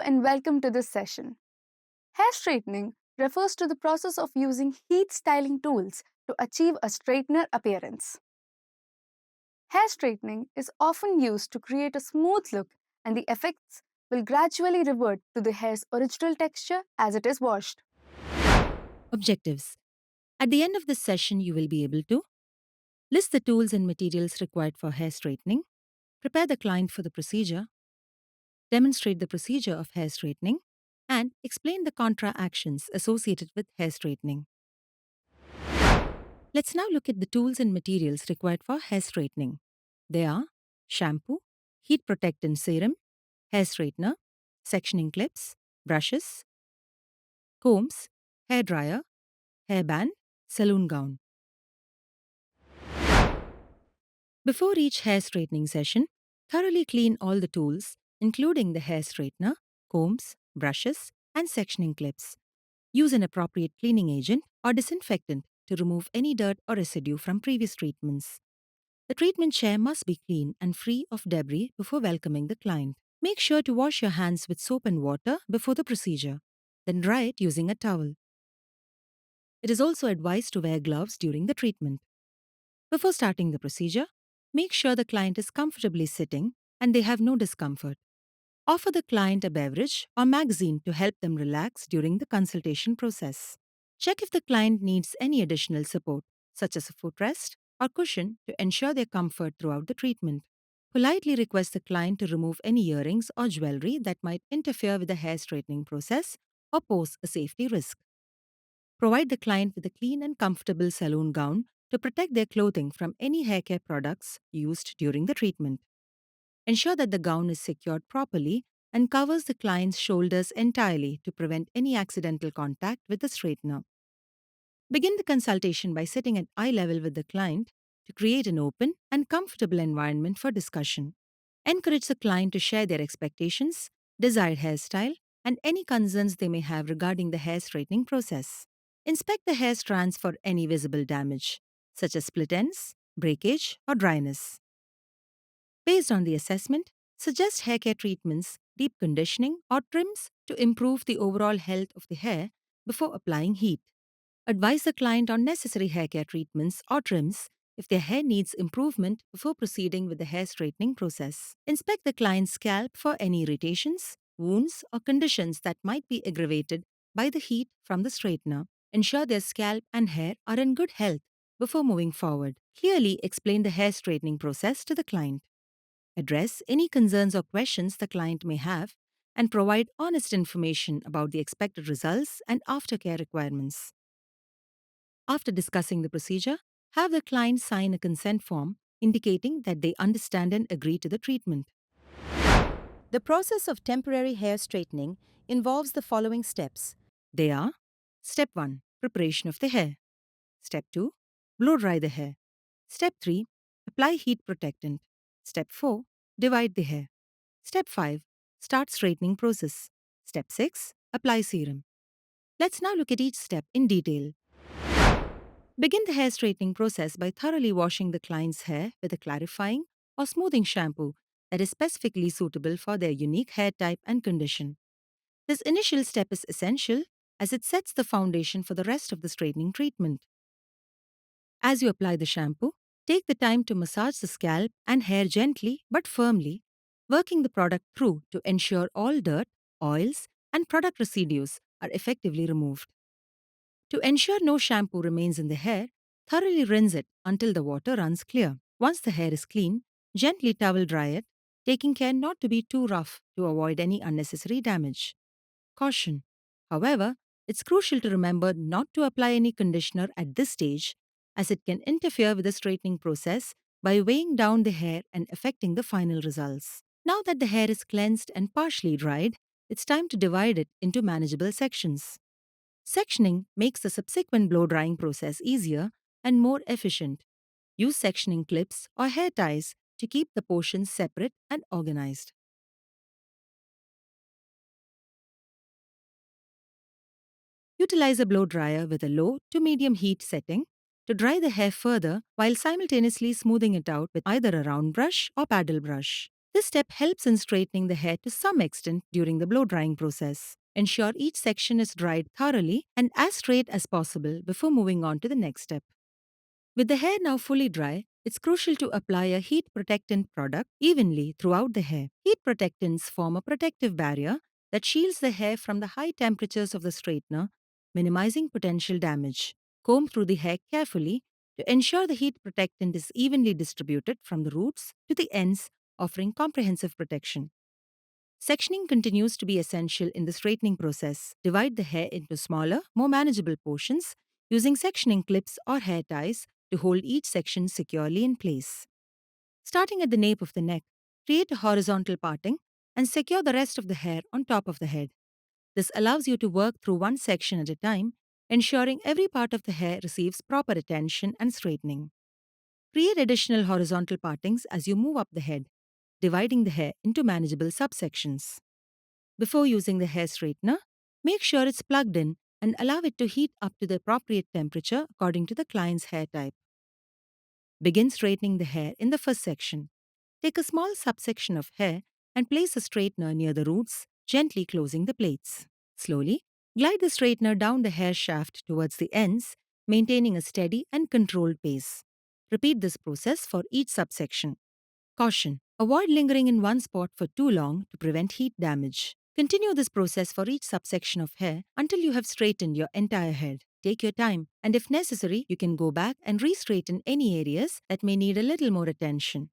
and welcome to this session. Hair straightening refers to the process of using heat styling tools to achieve a straightener appearance. Hair straightening is often used to create a smooth look, and the effects will gradually revert to the hair's original texture as it is washed. Objectives. At the end of this session, you will be able to list the tools and materials required for hair straightening, prepare the client for the procedure, demonstrate the procedure of hair straightening, and explain the contra actions associated with hair straightening. Let's now look at the tools and materials required for hair straightening. They are shampoo, heat protectant serum, hair straightener, sectioning clips, brushes, combs, hair dryer, hairband, saloon gown. Before each hair straightening session, thoroughly clean all the tools, including the hair straightener, combs, brushes, and sectioning clips. Use an appropriate cleaning agent or disinfectant to remove any dirt or residue from previous treatments. The treatment chair must be clean and free of debris before welcoming the client. Make sure to wash your hands with soap and water before the procedure, then dry it using a towel. It is also advised to wear gloves during the treatment. Before starting the procedure, make sure the client is comfortably sitting and they have no discomfort. Offer the client a beverage or magazine to help them relax during the consultation process. Check if the client needs any additional support, such as a footrest or cushion, to ensure their comfort throughout the treatment. Politely request the client to remove any earrings or jewelry that might interfere with the hair straightening process or pose a safety risk. Provide the client with a clean and comfortable saloon gown to protect their clothing from any hair care products used during the treatment. Ensure that the gown is secured properly and covers the client's shoulders entirely to prevent any accidental contact with the straightener. Begin the consultation by sitting at eye level with the client to create an open and comfortable environment for discussion. Encourage the client to share their expectations, desired hairstyle, and any concerns they may have regarding the hair straightening process. Inspect the hair strands for any visible damage, such as split ends, breakage, or dryness. Based on the assessment, suggest hair care treatments, deep conditioning, or trims to improve the overall health of the hair before applying heat. Advise the client on necessary hair care treatments or trims if their hair needs improvement before proceeding with the hair straightening process. Inspect the client's scalp for any irritations, wounds, or conditions that might be aggravated by the heat from the straightener. Ensure their scalp and hair are in good health before moving forward. Clearly explain the hair straightening process to the client. Address any concerns or questions the client may have and provide honest information about the expected results and aftercare requirements. After discussing the procedure, have the client sign a consent form indicating that they understand and agree to the treatment. The process of temporary hair straightening involves the following steps. They are: Step 1, preparation of the hair. Step 2, blow dry the hair. Step 3, apply heat protectant. Step 4, divide the hair. Step 5, start straightening process. Step 6, apply serum. Let's now look at each step in detail. Begin the hair straightening process by thoroughly washing the client's hair with a clarifying or smoothing shampoo that is specifically suitable for their unique hair type and condition. This initial step is essential as it sets the foundation for the rest of the straightening treatment. As you apply the shampoo, take the time to massage the scalp and hair gently but firmly, working the product through to ensure all dirt, oils, and product residues are effectively removed. To ensure no shampoo remains in the hair, thoroughly rinse it until the water runs clear. Once the hair is clean, gently towel dry it, taking care not to be too rough to avoid any unnecessary damage. Caution: however, it's crucial to remember not to apply any conditioner at this stage, as it can interfere with the straightening process by weighing down the hair and affecting the final results. Now that the hair is cleansed and partially dried, it's time to divide it into manageable sections. Sectioning makes the subsequent blow drying process easier and more efficient. Use sectioning clips or hair ties to keep the portions separate and organized. Utilize a blow dryer with a low to medium heat setting to dry the hair further while simultaneously smoothing it out with either a round brush or paddle brush. This step helps in straightening the hair to some extent during the blow drying process. Ensure each section is dried thoroughly and as straight as possible before moving on to the next step. With the hair now fully dry, it's crucial to apply a heat protectant product evenly throughout the hair. Heat protectants form a protective barrier that shields the hair from the high temperatures of the straightener, minimizing potential damage. Comb through the hair carefully to ensure the heat protectant is evenly distributed from the roots to the ends, offering comprehensive protection. Sectioning continues to be essential in the straightening process. Divide the hair into smaller, more manageable portions using sectioning clips or hair ties to hold each section securely in place. Starting at the nape of the neck, create a horizontal parting and secure the rest of the hair on top of the head. This allows you to work through one section at a time, ensuring every part of the hair receives proper attention and straightening. Create additional horizontal partings as you move up the head, dividing the hair into manageable subsections. Before using the hair straightener, make sure it's plugged in and allow it to heat up to the appropriate temperature according to the client's hair type. Begin straightening the hair in the first section. Take a small subsection of hair and place a straightener near the roots, gently closing the plaits. Slowly, glide the straightener down the hair shaft towards the ends, maintaining a steady and controlled pace. Repeat this process for each subsection. Caution: avoid lingering in one spot for too long to prevent heat damage. Continue this process for each subsection of hair until you have straightened your entire head. Take your time, and if necessary, you can go back and re-straighten any areas that may need a little more attention.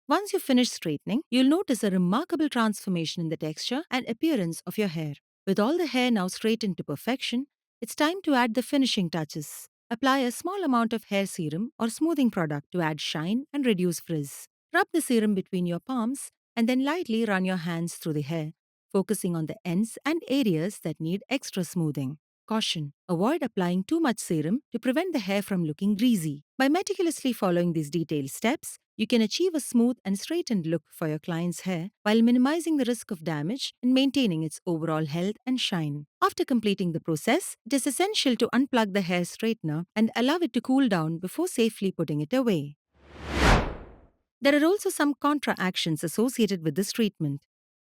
Once you finish straightening, you'll notice a remarkable transformation in the texture and appearance of your hair. With all the hair now straightened to perfection, it's time to add the finishing touches. Apply a small amount of hair serum or smoothing product to add shine and reduce frizz. Rub the serum between your palms and then lightly run your hands through the hair, focusing on the ends and areas that need extra smoothing. Caution: avoid applying too much serum to prevent the hair from looking greasy. By meticulously following these detailed steps, you can achieve a smooth and straightened look for your client's hair while minimizing the risk of damage and maintaining its overall health and shine. After completing the process, it is essential to unplug the hair straightener and allow it to cool down before safely putting it away. There are also some contra actions associated with this treatment.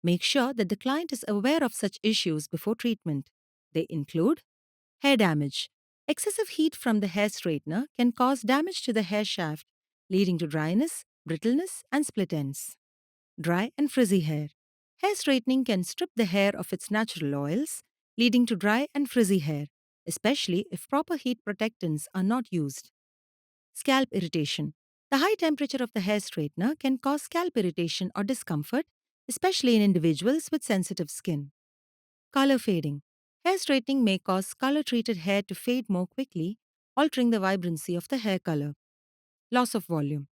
Make sure that the client is aware of such issues before treatment. They include hair damage. Excessive heat from the hair straightener can cause damage to the hair shaft, leading to dryness, brittleness, and split ends. Dry and frizzy hair. Hair straightening can strip the hair of its natural oils, leading to dry and frizzy hair, especially if proper heat protectants are not used. Scalp irritation. The high temperature of the hair straightener can cause scalp irritation or discomfort, especially in individuals with sensitive skin. Color fading. Hair straightening may cause color treated hair to fade more quickly, altering the vibrancy of the hair color. Loss of volume.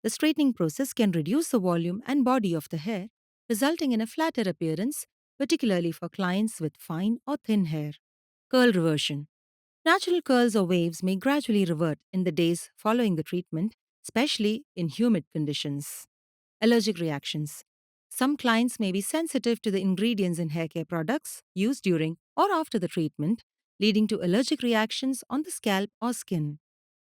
The straightening process can reduce the volume and body of the hair, resulting in a flatter appearance, particularly for clients with fine or thin hair. Curl reversion. Natural curls or waves may gradually revert in the days following the treatment, especially in humid conditions. Allergic reactions. Some clients may be sensitive to the ingredients in hair care products used during or after the treatment, leading to allergic reactions on the scalp or skin.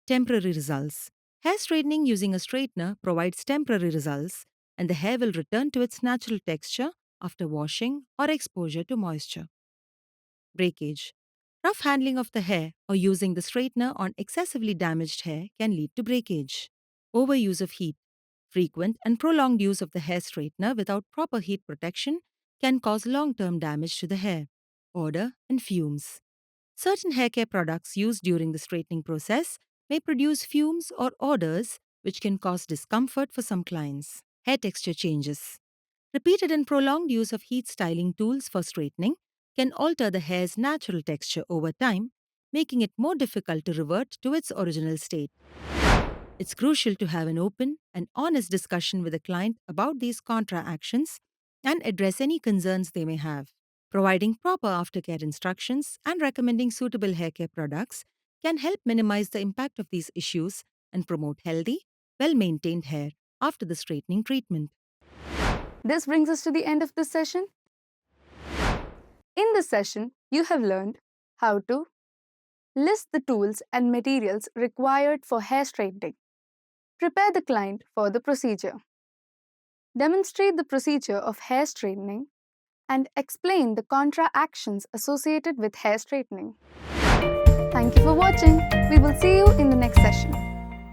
Temporary results. Hair straightening using a straightener provides temporary results, and the hair will return to its natural texture after washing or exposure to moisture. Breakage. Rough handling of the hair or using the straightener on excessively damaged hair can lead to breakage. Overuse of heat. Frequent and prolonged use of the hair straightener without proper heat protection can cause long term damage to the hair. Odor and fumes. Certain hair care products used during the straightening process may produce fumes or odors which can cause discomfort for some clients. Hair texture changes. Repeated and prolonged use of heat styling tools for straightening can alter the hair's natural texture over time, making it more difficult to revert to its original state. It's crucial to have an open and honest discussion with the client about these contra actions and address any concerns they may have. Providing proper aftercare instructions and recommending suitable hair care products can help minimize the impact of these issues and promote healthy, well maintained hair after the straightening treatment. This brings us to the end of this session. In this session, you have learned how to list the tools and materials required for hair straightening, prepare the client for the procedure, demonstrate the procedure of hair straightening, and explain the contra actions associated with hair straightening. Thank you for watching. We will see you in the next session.